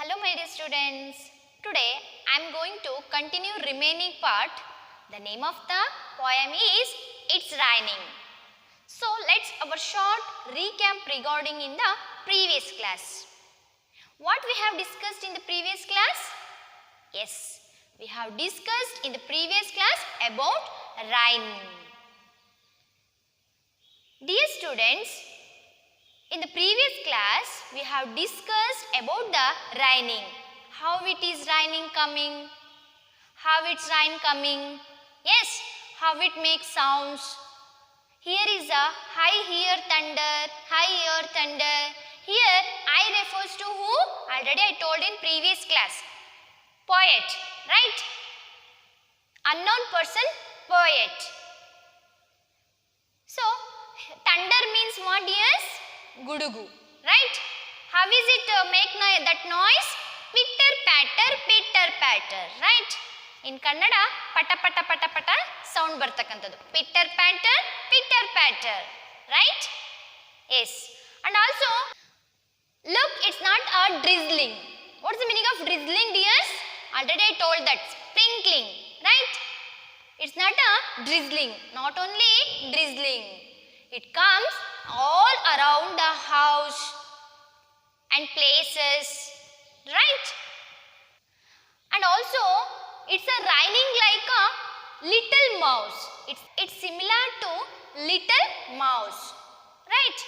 Hello my dear students. Today I am going to continue remaining part. The name of the poem is It's Raining. So let's our short recap regarding in the previous class. What we have discussed in the previous class? Yes, we have discussed in the previous class about rain. Dear students, in the previous class, we have discussed about the raining. How it is raining coming? How it's rain coming? Yes, how it makes sounds. Here is a I hear thunder, I hear thunder. Here I refers to who? Already I told in previous class. Poet, right? Unknown person, poet. So, thunder means what? Yes? Gudugu, right? How is it make that noise? Pitter patter, right? In Kannada, pata pata pata pata sound bartakantadu. Pitter patter, right? Yes. And also, look, it's not a drizzling. What's the meaning of drizzling, dears? Already I told that. Sprinkling, right? It's not a drizzling, not only drizzling. It comes all around the house and places, right? And also, it's a raining like a little mouse. It's similar to little mouse, right?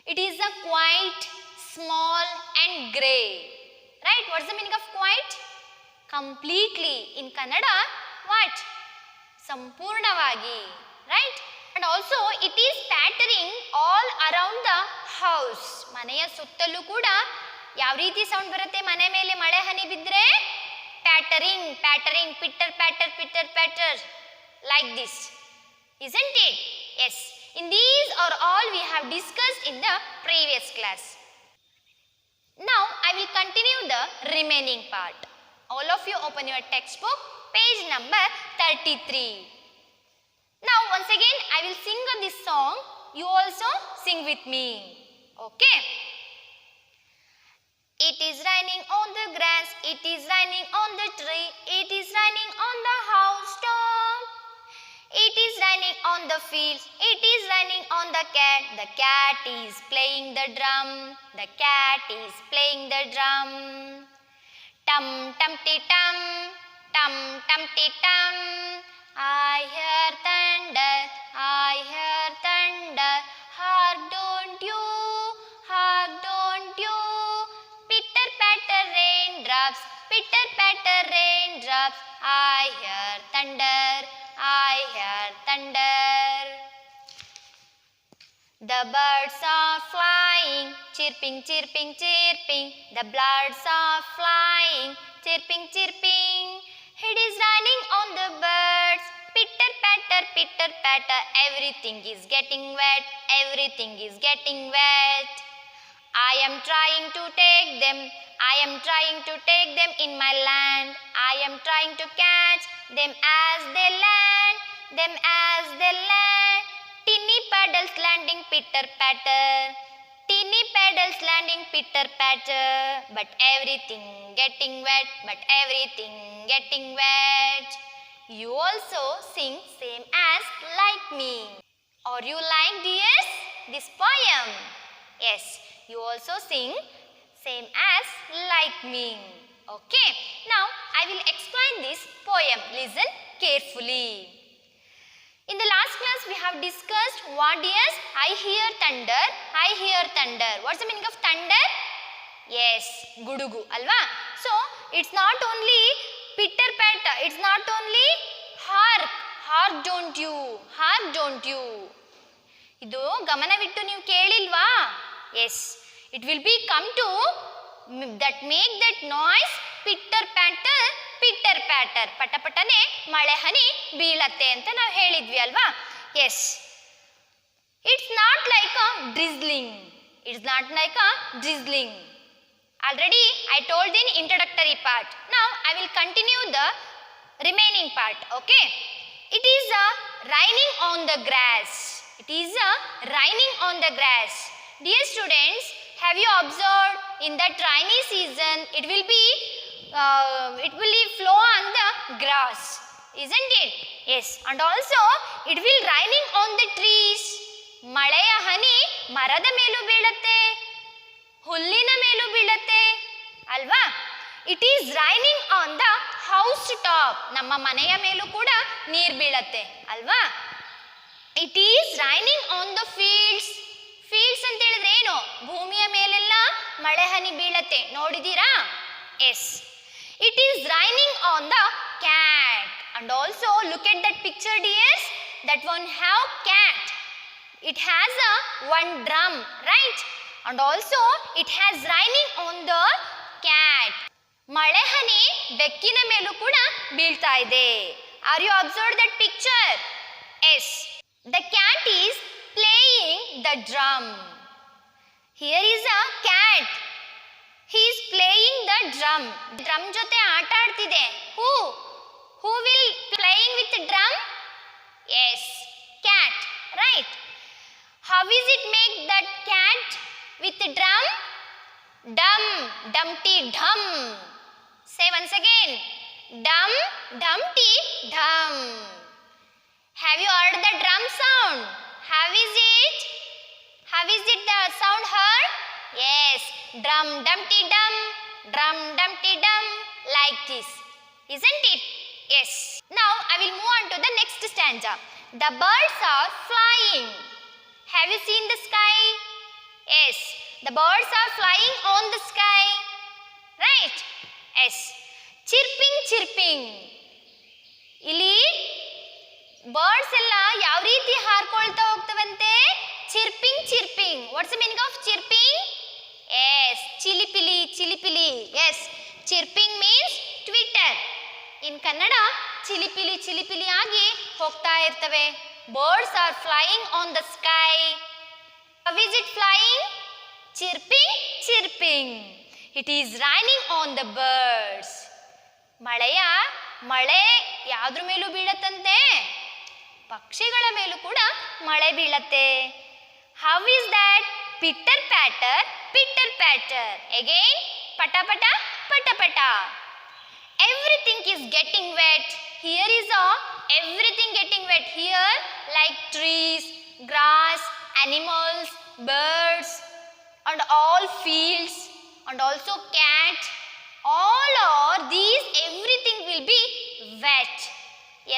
It is a quite small and grey, right? What's the meaning of quite? Completely. In Kannada, what? Sampurnavagi, right? And also it is pattering all around the house. ಮನೆಯ ಸುತ್ತಲೂ ಕೂಡ ಯಾವ ರೀತಿ sound ಬರುತ್ತೆ? ಮನೆ ಮೇಲೆ ಮಳೆ ಹನಿ ಬಿದ್ದರೆ pattering, pitter patter like this, isn't it? Yes, in these are all we have discussed in the previous class. Now I will continue the remaining part. All of you open your textbook, page number 33. Now once again I will sing this song. You also sing with me. Okay. It is raining on the grass. It is raining on the tree. It is raining on the housetop. It is raining on the fields. It is raining on the cat. The cat is playing the drum. The cat is playing the drum. Tum tum ti tum. Tum tum ti tum. I hear thunder, I hear thunder, hark don't you, pitter patter raindrops, I hear thunder, I hear thunder. The birds are flying, chirping, the birds are flying, chirping. It is raining on the birds, pitter patter, everything is getting wet, I am trying to take them in my land, I am trying to catch them as they land, Tinny paddles landing pitter patter, but everything getting wet, You also sing same as like me. Are you like dears this poem? Yes, you also sing same as like me. Okay, now I will explain this poem. Listen carefully. In the last class we have discussed what is I hear thunder. What's the meaning of thunder? Yes, gudugu, alva. So, it's not only pitter patter, it's not only hark don't you. ಇದು ಗಮನವಿಟ್ಟು ನೀವು ಕೇಳಿಲ್ವಾ? Yes, it will be come to that make that noise pitter patter, ಪಟಪಟನೆ ಮಳೆ ಹನಿ ಬೀಳತ್ತೆ ಅಂತ ನಾವು ಹೇಳಿದ್ವಿ ಅಲ್ವಾ? Yes, it's not like a drizzling. Already I told in introductory part. Now I will continue the remaining part. Okay. It is raining on the grass. Dear students, Have you observed in that rainy season it will be flow on the grass, isn't it? Yes, and also it will raining on the trees. ಮಳೆಯ ಹನಿ ಮರದ ಮೇಲೂ ಬೀಳುತ್ತೆ, ಹುಲ್ಲಿನ ಮೇಲೂ ಬೀಳುತ್ತೆ ಅಲ್ವಾ? It is raining on the house top. ನಮ್ಮ ಮನೆಯ ಮೇಲೂ ಕೂಡ ನೀರು ಬೀಳತ್ತೆ ಅಲ್ವಾ? It is raining on the fields. Fields ಅಂತ ಹೇಳಿದ್ರೆ ಏನು? ಭೂಮಿಯ ಮೇಲೆಲ್ಲ ಮಳೆ ಹನಿ ಬೀಳತ್ತೆ, ನೋಡಿದೀರಾ? Yes. It is raining on the cat. And also look at that picture dears. That one have cat. It has one drum, right? And also it has raining on the cat. ಮಳೆ ಹನಿ ಬೆಕ್ಕಿನ ಮೇಲೂ ಕೂಡ ಬೀಳ್ತಾ ಇದೆ. Are you observed that picture? Yes. The cat is playing the drum. Here is a cat. He is playing the drum. Drum ಜೊತೆ ಆಟ ಆಡ್ತಿದೆ. Who will playing with the drum? Yes, cat, right? How is it make that cat with the drum? Dum, dumpty, dum. Say once again. Dum, dumpty, dum. Have you heard the drum sound? How is it? How is it the sound heard? Yes. Drum, dumpty, dum. Drum, dumpty, dum. Like this. Isn't it? Yes. Now I will move on to the next stanza. The birds are flying. Have you seen the sky? Yes. The birds are flying on the sky. Right? Yes. Chirping, chirping. ಇಲ್ಲಿ birds ಎಲ್ಲ ಯಾವ ರೀತಿ ಹಾರ್ಕೊಳ್ತಾ ಹೋಗ್ತವಂತೆ? Chirping, chirping. What's the meaning of chirping? Yes, ಚಿಲಿಪಿಲಿ, ಚಿಲಿಪಿಲಿ. Yes, chirping means twitter. In Kannada ಚಿಲಿಪಿಲಿ ಚಿಲಿಪಿಲಿ ಆಗಿ ಹೋಗ್ತಾ ಇರ್ತವೆ. Birds are flying on the sky. How is it flying? Chirping, chirping. It is raining on the birds. ಮಳೆ ಯಾವ್ದ್ರ ಮೇಲೂ ಬೀಳತ್ತಂತೆ? ಪಕ್ಷಿಗಳ ಮೇಲೂ ಕೂಡ ಮಳೆ ಬೀಳತ್ತೆ. How is that? Pitter patter, pitter patter. Again, pata pata, pata pata. Everything is getting wet. Here is everything getting wet here, like trees, grass, animals, birds, and all fields, and also cat. All are these, everything will be wet.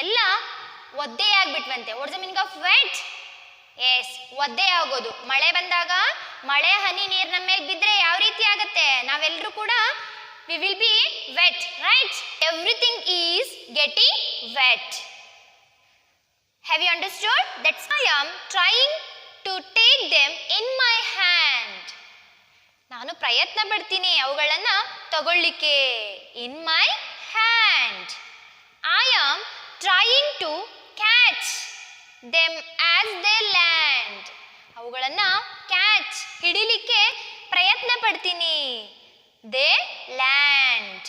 ಎಲ್ಲ ಒದ್ದೆ ಆಗ್ಬಿಟ್ವಂತೆ. What's the meaning of wet? Yes, ಒದ್ದೆ ಆಗೋದು. ಮಳೆ ಬಂದಾಗ ಮಳೆ ಹನಿ ನೀರು ನಮ್ಮ ಮೇಲೆ ಬಿದ್ದರೆ ಯಾವ ರೀತಿ ಆಗುತ್ತೆ? ನಾವೆಲ್ಲರೂ ಕೂಡ we will be wet, right? Everything is getting wet. Have you understood? That's why I am trying to take them in my hand. ನಾನು ಪ್ರಯತ್ನ ಪಡ್ತೀನಿ ಅವುಗಳನ್ನ ತಗೊಳ್ಳಿಕ್ಕೆ. In my hand. I am trying to catch them as they land. ಅವುಗಳನ್ನ catch, ಹಿಡಿಲಿಕ್ಕೆ ಪ್ರಯತ್ನ ಪಡ್ತೀನಿ. They land.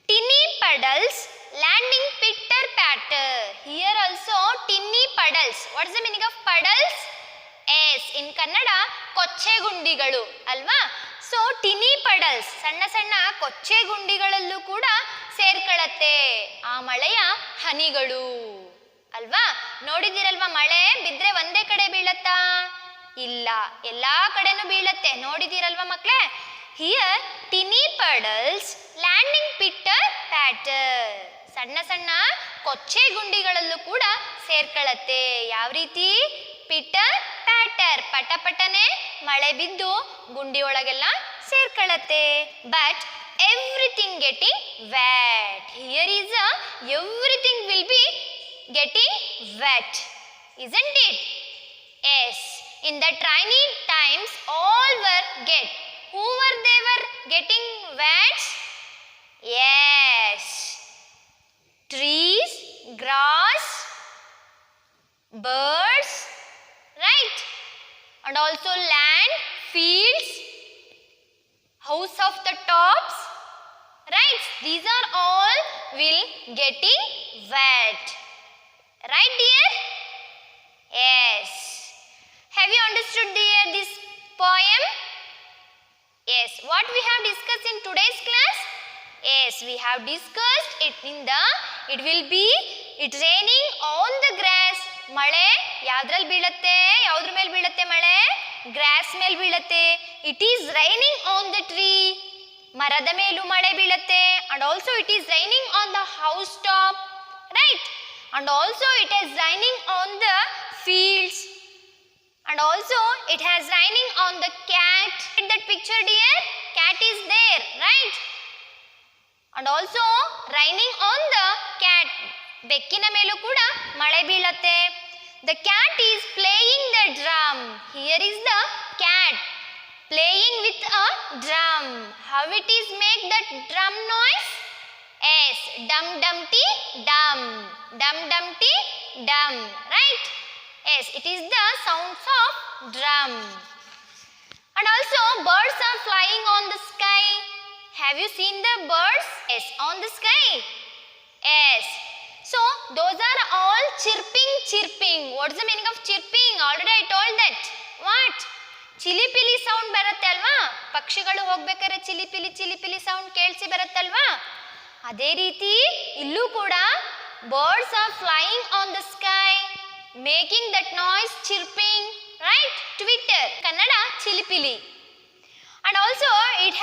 Tinny puddles landing pitter patter. Here also tinny puddles. What is the meaning of puddles? Yes, in Kannada ಕೊಚ್ಚೆ ಗುಂಡಿಗಳು ಅಲ್ವಾ? So tiny ಪಡಲ್ಸ್, ಸಣ್ಣ ಸಣ್ಣ ಕೊಚ್ಚೆ ಗುಂಡಿಗಳಲ್ಲೂ ಕೂಡ ಸೇರ್ಕೊಳ್ಳತ್ತೆ ಆ ಮಳೆಯ ಹನಿಗಳು ಅಲ್ವಾ? ನೋಡಿದಿರಲ್ವಾ, ಮಳೆ ಬಿದ್ರೆ ಒಂದೇ ಕಡೆ ಬೀಳತ್ತಾ? ಇಲ್ಲ, ಎಲ್ಲಾ ಕಡೆನೂ ಬೀಳತ್ತೆ. ನೋಡಿದಿರಲ್ವಾ ಮಕ್ಕಳೇ? Here tiny puddles landing pitter patter. ಸಣ್ಣ ಸಣ್ಣ ಕೊಚ್ಚೆ ಗುಂಡಿಗಳಲ್ಲೂ ಕೂಡ ಸೇರ್ಕೊಳ್ಳತ್ತೆ. ಯಾವ ರೀತಿ? ಪಿಟ್ಟರ್ ಪ್ಯಾಟರ್, ಪಟ ಪಟನೆ ಮಳೆ ಬಿದ್ದು ಗುಂಡಿ ಒಳಗೆಲ್ಲ ಸೇರ್ಕೊಳ್ಳತ್ತೆ. But everything getting wet. Here is everything will be getting wet, isn't it? Yes, in the rainy times all were get. Who were they were getting wet? Yes, trees, grass, birds, right? And also land, fields, house of the tops, right? These are all will getting wet, right dear? Yes. Have you understood dear this poem? Yes, what we have discussed in today's class? Yes, we have discussed it it will be raining on the grass. ಮಳೆ ಯಾವ್ದ್ರಲ್ಲಿ ಬೀಳುತ್ತೆ? ಯಾವ್ದ್ರ ಮೇಲೆ ಬೀಳುತ್ತೆ ಮಳೆ? Gross ಮೇಲೆ ಬೀಳುತ್ತೆ. It is raining on the tree. ಮರದ ಮೇಲೂ ಮಳೆ ಬೀಳುತ್ತೆ. And also it is raining on the house top. Right? And also it is raining on the fields. And also it has raining on the cat. In that picture dear, cat is there, right? And also raining on the cat. ಬೆಕ್ಕಿನ ಮೇಲೂ ಕೂಡ ಮಳೆ ಬೀಳುತ್ತೆ. The cat is playing the drum. Here is the cat playing with a drum. How it is make that drum noise? Yes, dum dumpty dum. Dum dumpty dum, right? Yes, it is the sounds of drum. And also birds are flying on the sky. Have you seen the birds? Yes, on the sky. Yes. So those are all chirping, chirping. What is the meaning of chirping? Already I told that. What? ಚಿಲಿ ಪಿಲಿ sound ಬರುತ್ತೆ ಅಲ್ವಾ? ಪಕ್ಷಿಗಳು ಹೋಗ್ಬೇಕಾದ್ರೆ Chile ಪಿಲಿ sound ಕೇಳಿಸಿ ಬರುತ್ತಲ್ವಾ? ಅದೇ ರೀತಿ ಇಲ್ಲೂ ಕೂಡ birds are flying on the sky, making that noise chirping, right? Twitter, Kannada chilipili. And also it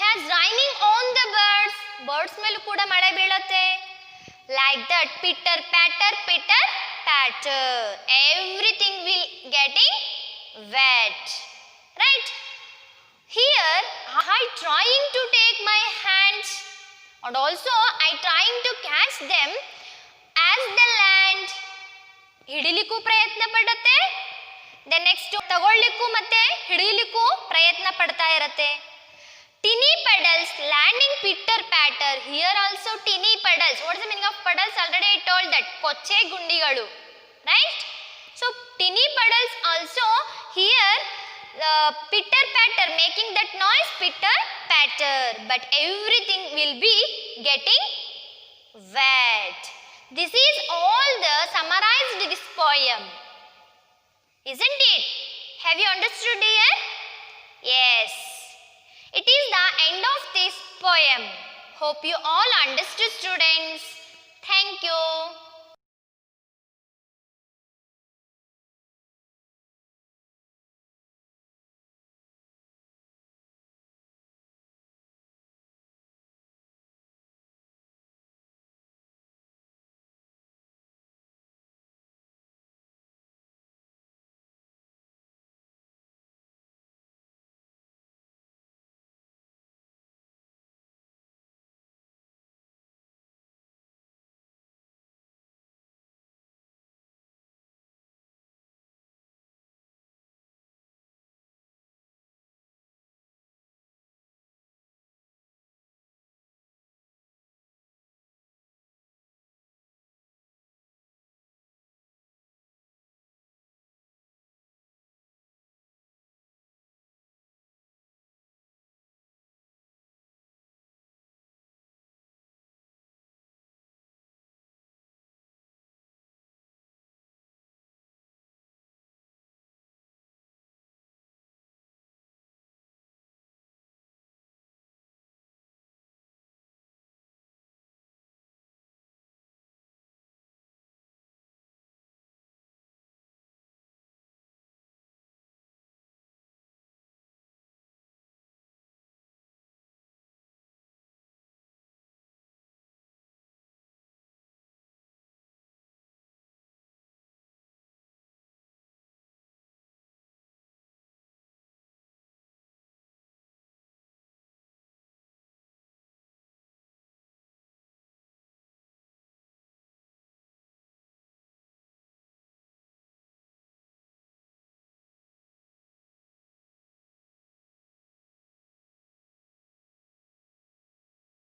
has raining on the birds. Birds ಮೇಲೂ ಕೂಡ ಮಳೆ ಬೀಳುತ್ತೆ. Like that, pitter patter. Everything will getting wet, right? Here I trying to take my hands and also I trying to catch them as the land. ಹಿಡಿಲಿಕ್ಕೂ ಪ್ರಯತ್ನ ಪಡುತ್ತೆ. Then next ತಗೊಳ್ಳಿಕ್ಕೂ ಮತ್ತೆ ಹಿಡಿಲಿಕ್ಕೂ ಪ್ರಯತ್ನ ಪಡ್ತಾ ಇರುತ್ತೆ. Tinny puddles landing pitter patter. Here also tinny puddles. What is the meaning of puddles? Already I told that. Kochi ಗುಂಡಿಗಳು, right? So tinny puddles also here pitter patter, making that noise pitter patter. But everything will be getting wet. This is all the summarized this poem. Isn't it? Have you understood here? Yes. It is the end of this poem. Hope you all understood, students. Thank you.